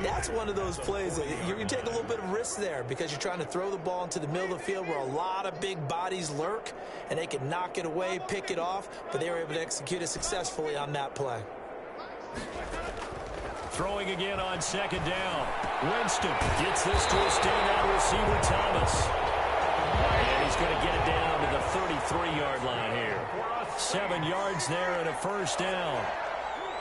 That's one of those plays that you take a little bit of risk there because you're trying to throw the ball into the middle of the field where a lot of big bodies lurk, and they can knock it away, pick it off, but they were able to execute it successfully on that play. Throwing again on 2nd down. Winston gets this to a standout receiver, Thomas. And he's going to get it down to the 33-yard line here. 7 yards there and a first down.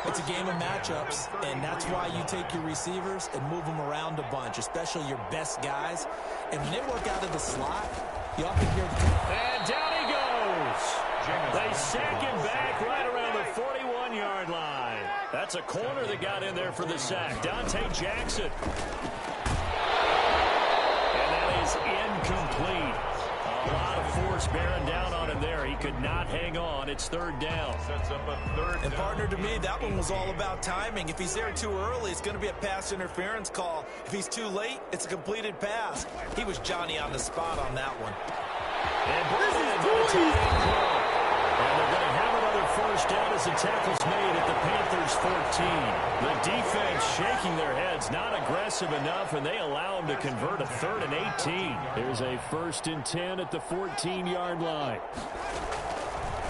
It's a game of matchups, and that's why you take your receivers and move them around a bunch, especially your best guys. And when they work out of the slot, you often hear the... And down he goes. They sack him back right around the 41-yard line. That's a corner that got in there for the sack. Dante Jackson. And that is incomplete. A lot of force bearing down on him there. He could not hang on. It's third down. Sets up a third And down. partner, to me, that one was all about timing. If he's there too early, it's going to be a pass interference call. If he's too late, it's a completed pass. He was Johnny on the spot on that one. And brought in by the tight end club. And they're going to have another first down as the tackle's made at the Panthers 14. The defense shaking their heads, not aggressive enough, and they allow them to convert a 3rd and 18. There's a 1st and 10 at the 14-yard line.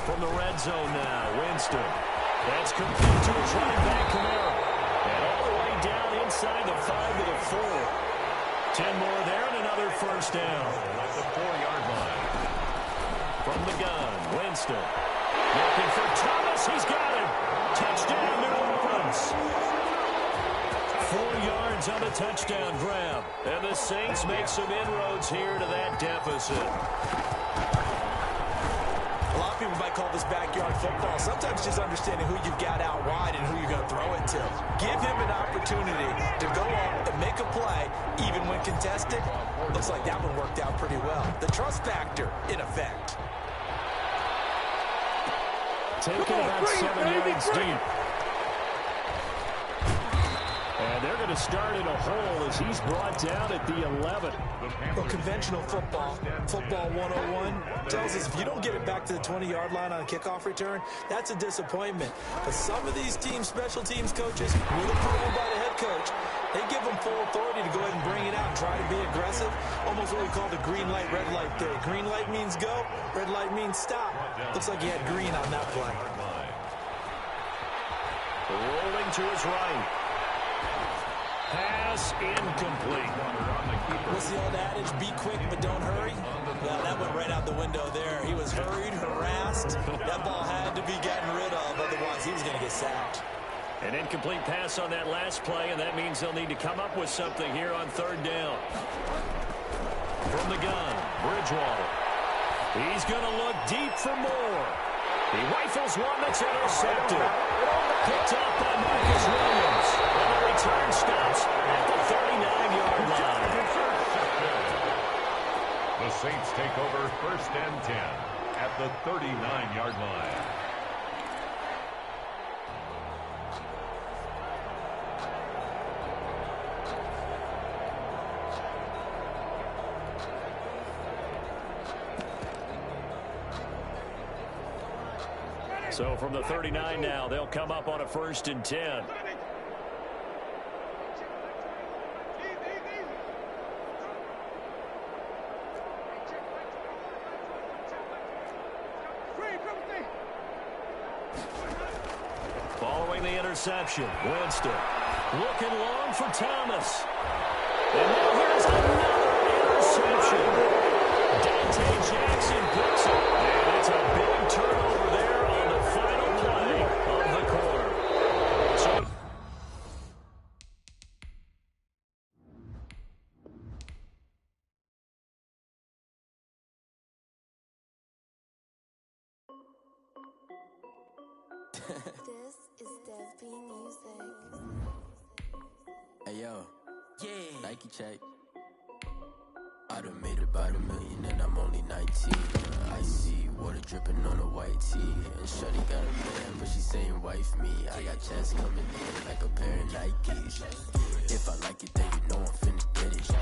From the red zone now, Winston. That's complete to his running back, Kamara. And all the way down inside the 5 to the 4. 10 more there and another first down. At the 4-yard line. From the gun, Winston. Looking for Thomas. He's got him. Touchdown, New Orleans. 4 yards on the touchdown grab. And the Saints make some inroads here to that deficit. A lot of people might call this backyard football. Sometimes just understanding who you've got out wide and who you're going to throw it to. Give him an opportunity to go up and make a play, even when contested. Looks like that one worked out pretty well. The trust factor, in effect. Taken about 7 yards deep. And they're going to start in a hole as he's brought down at the 11. Well, conventional football, football 101, tells us if you don't get it back to the 20-yard line on a kickoff return, that's a disappointment. But some of these teams, special teams coaches, with approval by the head coach, they give them full authority to go ahead and bring it out and try to be aggressive. Almost what we call the green light, red light theory. Green light means go, red light means stop. Looks like he had green on that play. Rolling to his right. Pass incomplete. What's the old adage? Be quick, but don't hurry. Well, that went right out the window there. He was hurried, harassed. That ball had to be gotten rid of, otherwise he was going to get sacked. An incomplete pass on that last play, and that means they'll need to come up with something here on 3rd down. From the gun, Bridgewater. He's going to look deep for more. He rifles one that's intercepted. Picked up by Marcus Williams. And the return stops at the 39-yard line. The Saints take over 1st and 10 at the 39-yard line. So from the 39 now, they'll come up on a 1st and 10. Following the interception, Winston looking long for Thomas. And now here's another interception. Dante Jackson picks it. And it's a big turnover there on the final play of the quarter. So This is Dev B Music. Hey yo, yeah, Nike check. I done made about $1 million and I'm only 19. Icy water dripping on a white tee. And Shorty got a man, but she saying wife me. I got chance coming in like a pair of Nikes. If I like it, then you know I'm finna get it.